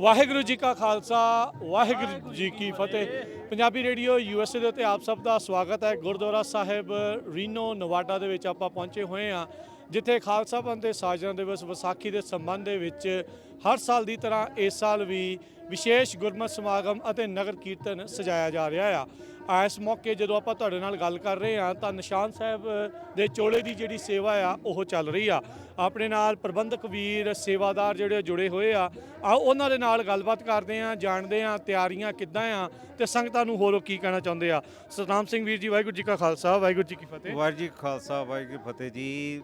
ਵਾਹਿਗੁਰੂ ਜੀ ਕਾ ਖਾਲਸਾ ਵਾਹਿਗੁਰੂ ਜੀ ਕੀ ਫਤਿਹ। Punjabi radio USA ਦੇ ਉੱਤੇ ਆਪ ਸਭ ਦਾ ਸਵਾਗਤ ਹੈ। ਗੁਰਦੁਆਰਾ ਸਾਹਿਬ ਰੀਨੋ ਨਵਾਡਾ ਦੇ ਵਿੱਚ ਆਪਾਂ ਪਹੁੰਚੇ ਹੋਏ ਹਾਂ, ਜਿੱਥੇ ਖਾਲਸਾ ਪੰਥ ਦੇ ਸਾਜਨਾ ਦਿਵਸ ਵਿਸਾਖੀ ਦੇ ਸੰਬੰਧ ਦੇ ਵਿੱਚ ਹਰ ਸਾਲ ਦੀ ਤਰ੍ਹਾਂ ਇਸ ਸਾਲ ਵੀ ਵਿਸ਼ੇਸ਼ ਗੁਰਮਤਿ ਸਮਾਗਮ ਅਤੇ ਨਗਰ ਕੀਰਤਨ ਸਜਾਇਆ ਜਾ ਰਿਹਾ ਆ। ਇਸ ਮੌਕੇ ਜਦੋਂ ਆਪਾਂ ਤੁਹਾਡੇ ਨਾਲ ਗੱਲ ਕਰ ਰਹੇ ਹਾਂ ਤਾਂ ਨਿਸ਼ਾਨ ਸਾਹਿਬ ਦੇ ਚੋਲੇ ਦੀ ਜਿਹੜੀ ਸੇਵਾ ਆ ਉਹ ਚੱਲ ਰਹੀ ਆ। ਆਪਣੇ ਨਾਲ ਪ੍ਰਬੰਧਕ ਵੀਰ ਸੇਵਾਦਾਰ ਜਿਹੜੇ ਜੁੜੇ ਹੋਏ ਆ ਉਹਨਾਂ ਦੇ ਨਾਲ ਗੱਲਬਾਤ ਕਰਦੇ ਆ, ਜਾਣਦੇ ਆ ਤਿਆਰੀਆਂ ਕਿੱਦਾਂ ਆ ਤੇ ਸੰਗਤਾਂ ਨੂੰ ਹੋਰ ਕੀ ਕਹਿਣਾ ਚਾਹੁੰਦੇ ਆ। ਸਤਨਾਮ ਸਿੰਘ ਵੀਰ ਜੀ, ਵਾਹਿਗੁਰੂ ਜੀ ਕਾ ਖਾਲਸਾ ਵਾਹਿਗੁਰੂ ਜੀ ਕੀ ਫਤਿਹ। ਵਾਹਿਗੁਰੂ ਜੀ ਕਾ ਖਾਲਸਾ ਵਾਹਿਗੁਰੂ ਜੀ ਕੀ ਫਤਿਹ ਜੀ।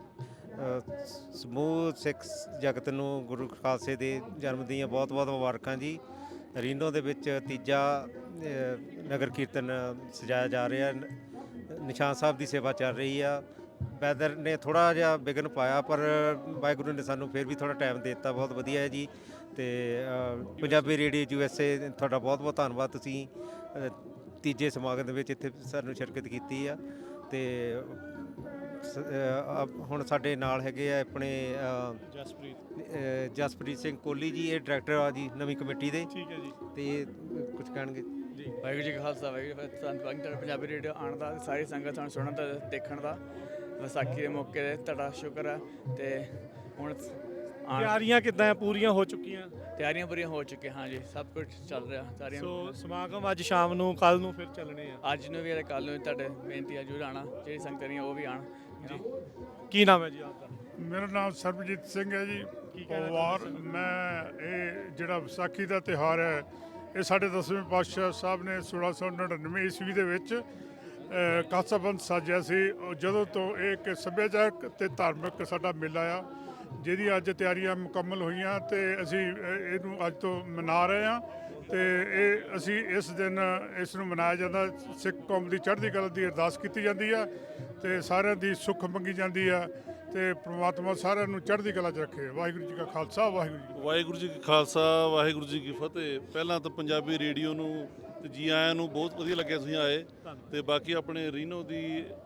ਸਮੂਹ ਸਿੱਖ ਜਗਤ ਨੂੰ ਗੁਰੂ ਖਾਲਸੇ ਦੇ ਜਨਮ ਦੀਆਂ ਬਹੁਤ ਬਹੁਤ ਮੁਬਾਰਕਾਂ ਜੀ। ਰੀਨੋ ਦੇ ਵਿੱਚ ਤੀਜਾ ਨਗਰ ਕੀਰਤਨ ਸਜਾਇਆ ਜਾ ਰਿਹਾ। ਨਿਸ਼ਾਨ ਸਾਹਿਬ ਦੀ ਸੇਵਾ ਚੱਲ ਰਹੀ ਆ। ਵੈਦਰ ਨੇ ਥੋੜ੍ਹਾ ਜਿਹਾ ਵਿਘਨ ਪਾਇਆ, ਪਰ ਵਾਹਿਗੁਰੂ ਨੇ ਸਾਨੂੰ ਫਿਰ ਵੀ ਥੋੜ੍ਹਾ ਟਾਈਮ ਦੇ ਦਿੱਤਾ। ਬਹੁਤ ਵਧੀਆ ਹੈ ਜੀ। ਅਤੇ ਪੰਜਾਬੀ ਰੇਡੀਓ USA ਤੁਹਾਡਾ ਬਹੁਤ ਬਹੁਤ ਧੰਨਵਾਦ। ਤੁਸੀਂ ਤੀਜੇ ਸਮਾਗਮ ਦੇ ਵਿੱਚ ਇੱਥੇ ਸਾਨੂੰ ਸ਼ਿਰਕਤ ਕੀਤੀ ਆ। ਅਤੇ ਹੁਣ ਸਾਡੇ ਨਾਲ ਹੈਗੇ ਆ ਆਪਣੇ ਜਸਪ੍ਰੀਤ ਸਿੰਘ ਕੋਹਲੀ ਜੀ, ਇਹ ਡਾਇਰੈਕਟਰ ਆ ਜੀ ਨਵੀਂ ਕਮੇਟੀ ਦੇ। ਠੀਕ ਹੈ ਜੀ। ਅਤੇ ਕੁਝ ਕਹਿਣਗੇ ਜੀ। ਵਾਹਿਗੁਰੂ ਜੀ ਕਾ ਖਾਲਸਾ ਵਾਹਿਗੁਰੂ ਜੀ ਕੀ ਫਤਿਹ। ਤੁਹਾਡਾ ਪੰਜਾਬੀ ਰੇਡੀਓ ਆਉਣ ਦਾ, ਸਾਰੀ ਸੰਗਤ ਤੁਹਾਨੂੰ ਸੁਣਨ ਦਾ, ਦੇਖਣ ਦਾ, ਵਿਸਾਖੀ ਦੇ ਮੌਕੇ 'ਤੇ ਤੁਹਾਡਾ ਸ਼ੁਕਰ ਹੈ। ਅਤੇ ਹੁਣ ਤਿਆਰੀਆਂ ਕਿੱਦਾਂ ਪੂਰੀਆਂ ਹੋ ਚੁੱਕੀਆਂ? ਤਿਆਰੀਆਂ ਪੂਰੀਆਂ ਹੋ ਚੁੱਕੀਆਂ, ਹਾਂ ਜੀ, ਸਭ ਕੁਝ ਚੱਲ ਰਿਹਾ ਸਾਰੀਆਂ। ਸੋ ਸਮਾਗਮ ਅੱਜ ਸ਼ਾਮ ਨੂੰ, ਕੱਲ ਨੂੰ ਫਿਰ ਚੱਲਣੇ ਆ। ਅੱਜ ਨੂੰ ਵੀ ਅਤੇ ਕੱਲ੍ਹ ਨੂੰ ਵੀ ਤੁਹਾਡੇ ਬੇਨਤੀ ਆ ਜ਼ਰੂਰ ਆਉਣਾ। ਜਿਹੜੀ ਸੰਗਤਾਂ ਰਹੀਆਂ ਉਹ ਵੀ ਆਉਣ ਜੀ। ਕੀ ਨਾਮ ਹੈ ਜੀ ਆਪਦਾ? ਮੇਰਾ ਨਾਮ ਸਰਬਜੀਤ ਸਿੰਘ ਹੈ ਜੀ। ਕੀ ਕਹਿਣਾ ਪਵਾਰ। ਚਾਹੁੰਦੇ ਸਰ? ਮੈਂ ਇਹ ਜਿਹੜਾ ਵਿਸਾਖੀ ਦਾ ਤਿਉਹਾਰ ਹੈ, ਇਹ ਸਾਡੇ 10ਵੇਂ ਪਾਤਸ਼ਾਹ ਸਾਹਿਬ ਨੇ 1699 ਈਸਵੀ ਦੇ ਵਿੱਚ ਖਾਲਸਾ ਪੰਥ ਸਾਜਿਆ ਸੀ। ਜਦੋਂ ਤੋਂ ਇਹ ਇੱਕ ਸੱਭਿਆਚਾਰਕ ਅਤੇ ਧਾਰਮਿਕ ਸਾਡਾ ਮੇਲਾ ਆ, ਜਿਹਦੀ ਅੱਜ ਤਿਆਰੀਆਂ ਮੁਕੰਮਲ ਹੋਈਆਂ ਅਤੇ ਅਸੀਂ ਇਹਨੂੰ ਅੱਜ ਤੋਂ ਮਨਾ ਰਹੇ ਹਾਂ। ਅਤੇ ਇਹ ਅਸੀਂ ਇਸ ਦਿਨ ਇਸ ਨੂੰ ਮਨਾਇਆ ਜਾਂਦਾ। ਸਿੱਖ ਕੌਮ ਦੀ ਚੜ੍ਹਦੀ ਕਲਾ ਦੀ ਅਰਦਾਸ ਕੀਤੀ ਜਾਂਦੀ ਆ ਅਤੇ ਸਾਰਿਆਂ ਦੀ ਸੁੱਖ ਮੰਗੀ ਜਾਂਦੀ ਆ ਅਤੇ ਪ੍ਰਮਾਤਮਾ ਸਾਰਿਆਂ ਨੂੰ ਚੜ੍ਹਦੀ ਕਲਾ 'ਚ ਰੱਖੇ। ਵਾਹਿਗੁਰੂ ਜੀ ਕਾ ਖਾਲਸਾ ਵਾਹਿਗੁਰੂ ਜੀ ਕੀ ਫਤਿਹ। ਵਾਹਿਗੁਰੂ ਜੀ ਕੀ ਖਾਲਸਾ ਵਾਹਿਗੁਰੂ ਜੀ ਕੀ ਫਤਿਹ। ਪਹਿਲਾਂ ਤਾਂ ਪੰਜਾਬੀ ਰੇਡੀਓ ਨੂੰ ਤੇ ਜੀ ਆਇਆਂ ਨੂੰ ਬਹੁਤ ਵਧੀਆ ਲੱਗਿਆ ਤੁਸੀਂ ਆਏ। ਤੇ ਬਾਕੀ ਆਪਣੇ ਰੀਨੋ ਦੀ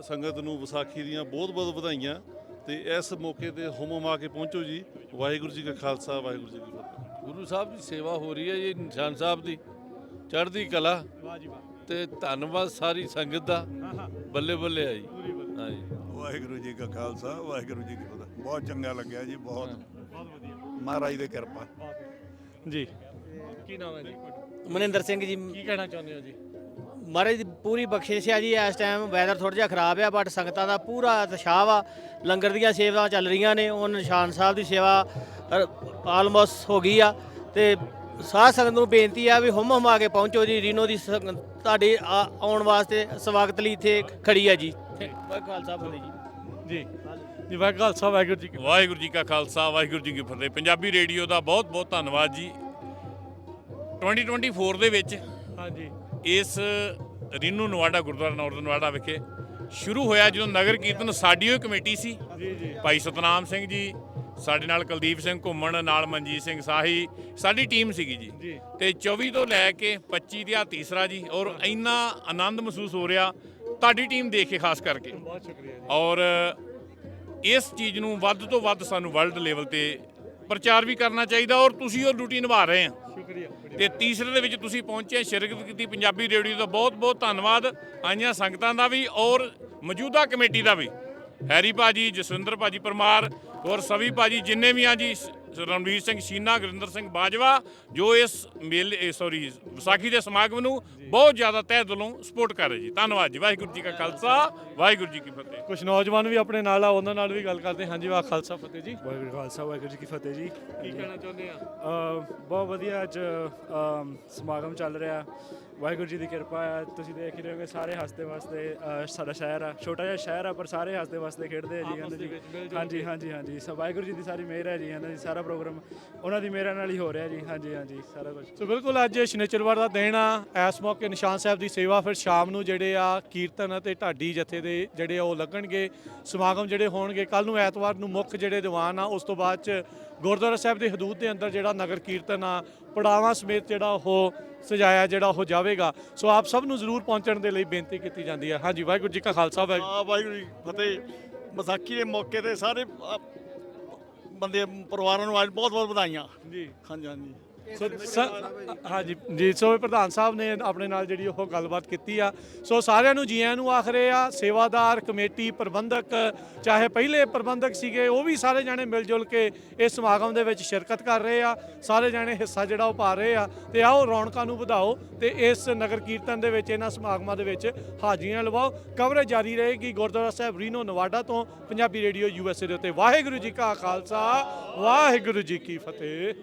ਸੰਗਤ ਨੂੰ ਵਿਸਾਖੀ ਦੀਆਂ ਬਹੁਤ ਬਹੁਤ ਵਧਾਈਆਂ। ਤੇ ਇਸ ਮੌਕੇ ਤੇ ਹੁਮਾ ਕੇ ਪਹੁੰਚੋ ਜੀ। ਵਾਹਿਗੁਰੂ ਜੀ ਕਾ ਖਾਲਸਾ ਵਾਹਿਗੁਰੂ ਜੀ ਕੀ ਫਤਿਹ। ਗੁਰੂ ਸਾਹਿਬ ਦੀ ਸੇਵਾ ਹੋ ਰਹੀ ਹੈ ਜੀ, ਨਿਸ਼ਾਨ ਸਾਹਿਬ ਦੀ ਚੜ੍ਹਦੀ ਕਲਾ। ਵਾਹ ਜੀ ਵਾਹ। ਤੇ ਧੰਨਵਾਦ ਸਾਰੀ ਸੰਗਤ ਦਾ। ਬੱਲੇ ਬੱਲੇ ਆ ਜੀ। ਹਾਂ ਜੀ। ਵਾਹਿਗੁਰੂ ਜੀ ਕਾ ਖਾਲਸਾ ਵਾਹਿਗੁਰੂ ਜੀ ਕੀ ਫਤਿਹ। ਬਹੁਤ ਚੰਗਾ ਲੱਗਿਆ ਜੀ, ਬਹੁਤ ਵਧੀਆ ਮਹਾਰਾਜ ਦੀ ਕਿਰਪਾ। ਜੀ। ਕੀ ਨਾਮ ਹੈ ਜੀ? ਮਨਿੰਦਰ ਸਿੰਘ ਜੀ। ਕੀ ਕਹਿਣਾ ਚਾਹੁੰਦੇ ਹੋ ਜੀ? ਮਹਾਰਾਜ ਦੀ ਪੂਰੀ ਬਖਸ਼ਿਸ਼ ਆ ਜੀ। ਇਸ ਟਾਈਮ ਵੈਦਰ ਥੋੜ੍ਹਾ ਜਿਹਾ ਖਰਾਬ ਆ, ਬਟ ਸੰਗਤਾਂ ਦਾ ਪੂਰਾ ਉਤਸ਼ਾਹ ਵਾ। ਲੰਗਰ ਦੀਆਂ ਸੇਵਾਵਾਂ ਚੱਲ ਰਹੀਆਂ ਨੇ। ਉਹ ਨਿਸ਼ਾਨ ਸਾਹਿਬ ਦੀ ਸੇਵਾ ਆਲਮੋਸਟ ਹੋ ਗਈ ਆ। ਅਤੇ ਸਾਧ ਸੰਗਤ ਨੂੰ ਬੇਨਤੀ ਆ ਵੀ ਹੁਮਾ ਕੇ ਪਹੁੰਚੋ ਜੀ। ਰੀਨੋ ਦੀ ਤੁਹਾਡੇ ਆਉਣ ਵਾਸਤੇ ਸਵਾਗਤ ਲਈ ਇੱਥੇ ਖੜੀ ਆ ਜੀ। ਵਾਹਿਗੁਰੂ ਖਾਲਸਾ ਫਤਿਹ ਜੀ। ਜੀ ਜੀ। ਵਾਹਿਗੁਰੂ ਖਾਲਸਾ ਵਾਹਿਗੁਰੂ ਜੀ ਕੀ ਫਤਿਹ। ਵਾਹਿਗੁਰੂ ਜੀ ਕਾ ਖਾਲਸਾ ਵਾਹਿਗੁਰੂ ਜੀ ਕੀ ਫਤਿਹ। ਪੰਜਾਬੀ ਰੇਡੀਓ ਦਾ ਬਹੁਤ ਬਹੁਤ ਧੰਨਵਾਦ ਜੀ। 2024 ਦੇ ਵਿੱਚ ਹਾਂਜੀ ਇਸ ਰੀਨੋ ਨਵਾਡਾ ਗੁਰਦੁਆਰਾ ਨਾਰਥ ਨਵਾਡਾ ਵਿਖੇ ਸ਼ੁਰੂ ਹੋਇਆ। ਜਦੋਂ ਨਗਰ ਕੀਰਤਨ ਸਾਡੀ ਉਹ ਕਮੇਟੀ ਸੀ, ਜੀ ਜੀ ਭਾਈ ਸਤਨਾਮ ਸਿੰਘ ਜੀ, ਸਾਡੇ ਨਾਲ ਕੁਲਦੀਪ ਸਿੰਘ ਘੁੰਮਣ, ਨਾਲ ਮਨਜੀਤ ਸਿੰਘ ਸਾਹੀ, ਸਾਡੀ ਟੀਮ ਸੀਗੀ ਜੀ। ਜੀ। ਤੇ 24 ਤੋਂ ਲੈ ਕੇ 25 ਦਾ ਤੀਸਰਾ ਜੀ। ਔਰ ਇੰਨਾ ਆਨੰਦ ਮਹਿਸੂਸ ਹੋ ਰਿਹਾ ਤੁਹਾਡੀ ਟੀਮ ਦੇਖ ਕੇ, ਖਾਸ ਕਰਕੇ। ਬਹੁਤ ਸ਼ੁਕਰੀਆ ਜੀ। ਔਰ ਇਸ ਚੀਜ਼ ਨੂੰ ਵੱਧ ਤੋਂ ਵੱਧ ਸਾਨੂੰ ਵਰਲਡ ਲੈਵਲ ਤੇ ਪ੍ਰਚਾਰ ਵੀ ਕਰਨਾ ਚਾਹੀਦਾ। ਔਰ ਤੁਸੀਂ ਉਹ ਡਿਊਟੀ ਨਿਭਾ ਰਹੇ ਆ। ਸ਼ੁਕਰੀਆ। ਤੇ ਤੀਸਰੇ ਦੇ ਵਿੱਚ ਤੁਸੀਂ ਪਹੁੰਚੇ, ਸ਼ਿਰਕਤ ਕੀਤੀ। ਪੰਜਾਬੀ ਰੇਡੀਓ ਦਾ ਬਹੁਤ ਬਹੁਤ ਧੰਨਵਾਦ। ਆਈਆਂ ਸੰਗਤਾਂ ਦਾ ਵੀ ਔਰ ਮੌਜੂਦਾ ਕਮੇਟੀ ਦਾ ਵੀ। ਹੈਰੀ ਭਾਜੀ, ਜਸਵਿੰਦਰ ਭਾਜੀ ਪਰਮਾਰ ਔਰ ਸਵੀ ਭਾਜੀ, ਜਿੰਨੇ ਵੀ ਆ ਜੀ, ਰਣਵੀਰ ਸਿੰਘ ਸ਼ੀਨਾ, ਗੁਰਿੰਦਰ ਸਿੰਘ ਬਾਜਵਾ, ਜੋ ਇਸ ਵਿਸਾਖੀ ਦੇ ਸਮਾਗਮ ਨੂੰ ਬਹੁਤ ਜ਼ਿਆਦਾ ਤਹਿ ਦਿਲੋਂ ਸਪੋਰਟ ਕਰ ਰਹੇ ਜੀ। ਧੰਨਵਾਦ ਜੀ। ਵਾਹਿਗੁਰੂ ਜੀ ਕਾ ਖਾਲਸਾ ਵਾਹਿਗੁਰੂ ਜੀ ਕੀ ਫਤਿਹ। ਕੁਝ ਨੌਜਵਾਨ ਵੀ ਆਪਣੇ ਨਾਲ ਆ, ਉਹਨਾਂ ਨਾਲ ਵੀ ਗੱਲ ਕਰਦੇ। ਹਾਂਜੀ, ਵਾਹ ਖਾਲਸਾ ਫਤਿਹ ਜੀ। ਵਾਹਿਗੁਰੂ ਖਾਲਸਾ ਵਾਹਿਗੁਰੂ ਜੀ ਕੀ ਫਤਿਹ ਜੀ। ਕੀ ਕਹਿਣਾ ਚਾਹੁੰਦੇ ਆ? ਬਹੁਤ ਵਧੀਆ ਅੱਜ ਸਮਾਗਮ ਚੱਲ ਰਿਹਾ। ਵਾਹਿਗੁਰੂ ਜੀ ਦੀ ਕਿਰਪਾ ਹੈ। ਤੁਸੀਂ ਦੇਖ ਹੀ ਰਹੇ ਹੋਗੇ, ਸਾਰੇ ਹੱਸਦੇ ਵਸਦੇ ਸਾਡਾ ਸ਼ਹਿਰ ਆ, ਛੋਟਾ ਜਿਹਾ ਸ਼ਹਿਰ ਆ, ਪਰ ਸਾਰੇ ਹੱਸਦੇ ਵਸਦੇ ਖੇਡਦੇ ਆ ਜੀ। ਕਹਿੰਦੇ ਜੀ ਹਾਂਜੀ ਹਾਂਜੀ ਹਾਂਜੀ। ਸੋ ਵਾਹਿਗੁਰੂ ਜੀ ਦੀ ਸਾਰੀ ਮਿਹਰ ਹੈ ਜੀ। ਇਹਨਾਂ ਦੀ ਸਾਰਾ ਪ੍ਰੋਗਰਾਮ ਉਹਨਾਂ ਦੀ ਮਿਹਰਾਂ ਨਾਲ ਹੀ ਹੋ ਰਿਹਾ ਜੀ। ਹਾਂਜੀ ਹਾਂਜੀ, ਸਾਰਾ ਕੁਝ। ਸੋ ਬਿਲਕੁਲ ਅੱਜ ਸ਼ਨੀਚਰਵਾਰ ਦਾ ਦਿਨ ਆ। ਇਸ ਮੌਕੇ ਨਿਸ਼ਾਨ ਸਾਹਿਬ ਦੀ ਸੇਵਾ, ਫਿਰ ਸ਼ਾਮ ਨੂੰ ਜਿਹੜੇ ਆ ਕੀਰਤਨ ਅਤੇ ਢਾਡੀ ਜਥੇ ਦੇ ਜਿਹੜੇ ਉਹ ਲੱਗਣਗੇ। ਸਮਾਗਮ ਜਿਹੜੇ ਹੋਣਗੇ ਕੱਲ੍ਹ ਨੂੰ ਐਤਵਾਰ ਨੂੰ ਮੁੱਖ ਜਿਹੜੇ ਦੀਵਾਨ ਆ, ਉਸ ਤੋਂ ਬਾਅਦ 'ਚ ਗੁਰਦੁਆਰਾ ਸਾਹਿਬ ਦੀ ਹਦੂਦ ਦੇ ਅੰਦਰ ਜਿਹੜਾ ਨਗਰ ਕੀਰਤਨ ਆ ਪੜਾਵਾਂ ਸਮੇਤ ਜਿਹੜਾ ਉਹ ਸਜਾਇਆ ਜਿਹੜਾ ਉਹ ਜਾਵੇਗਾ। ਸੋ ਆਪ ਸਭ ਨੂੰ ਜ਼ਰੂਰ ਪਹੁੰਚਣ ਦੇ ਲਈ ਬੇਨਤੀ ਕੀਤੀ ਜਾਂਦੀ ਹੈ। ਹਾਂਜੀ, ਵਾਹਿਗੁਰੂ ਜੀ ਕਾ ਖਾਲਸਾ ਵਾਹਿਗੁਰੂ ਜੀ ਫਤਿਹ। ਵਿਸਾਖੀ ਦੇ ਮੌਕੇ 'ਤੇ ਸਾਰੇ ਬੰਦੇ ਪਰਿਵਾਰਾਂ ਨੂੰ ਅੱਜ ਬਹੁਤ ਬਹੁਤ ਵਧਾਈਆਂ ਜੀ। ਹਾਂਜੀ ਹਾਂਜੀ। ਹਾਂਜੀ ਜੀ, ਸੋ ਪ੍ਰਧਾਨ ਸਾਹਿਬ ਨੇ ਆਪਣੇ ਨਾਲ ਜਿਹੜੀ ਉਹ ਗੱਲਬਾਤ ਕੀਤੀ ਆ। ਸੋ ਸਾਰਿਆਂ ਨੂੰ ਜੀ ਆਇਆਂ ਨੂੰ ਆਖ ਰਹੇ ਆ, ਸੇਵਾਦਾਰ, ਕਮੇਟੀ, ਪ੍ਰਬੰਧਕ, ਚਾਹੇ ਪਹਿਲੇ ਪ੍ਰਬੰਧਕ ਸੀਗੇ, ਉਹ ਵੀ ਸਾਰੇ ਜਾਣੇ ਮਿਲ ਜੁਲ ਕੇ ਇਸ ਸਮਾਗਮ ਦੇ ਵਿੱਚ ਸ਼ਿਰਕਤ ਕਰ ਰਹੇ ਆ। ਸਾਰੇ ਜਾਣੇ ਹਿੱਸਾ ਜਿਹੜਾ ਉਹ ਪਾ ਰਹੇ ਆ ਤੇ ਆਓ ਰੌਣਕਾਂ ਨੂੰ ਵਧਾਓ ਤੇ ਇਸ ਨਗਰ ਕੀਰਤਨ ਦੇ ਵਿੱਚ, ਇਹਨਾਂ ਸਮਾਗਮਾਂ ਦੇ ਵਿੱਚ ਹਾਜ਼ਰੀਆਂ ਲਵਾਓ। ਕਵਰੇਜ ਜਾਰੀ ਰਹੇਗੀ ਗੁਰਦੁਆਰਾ ਸਾਹਿਬ ਰੀਨੋ ਨਵਾਡਾ ਤੋਂ ਪੰਜਾਬੀ ਰੇਡੀਓ USA ਦੇ ਉੱਤੇ। ਵਾਹਿਗੁਰੂ ਜੀ ਕਾ ਖਾਲਸਾ, ਵਾਹਿਗੁਰੂ ਜੀ ਕੀ ਫਤਿਹ।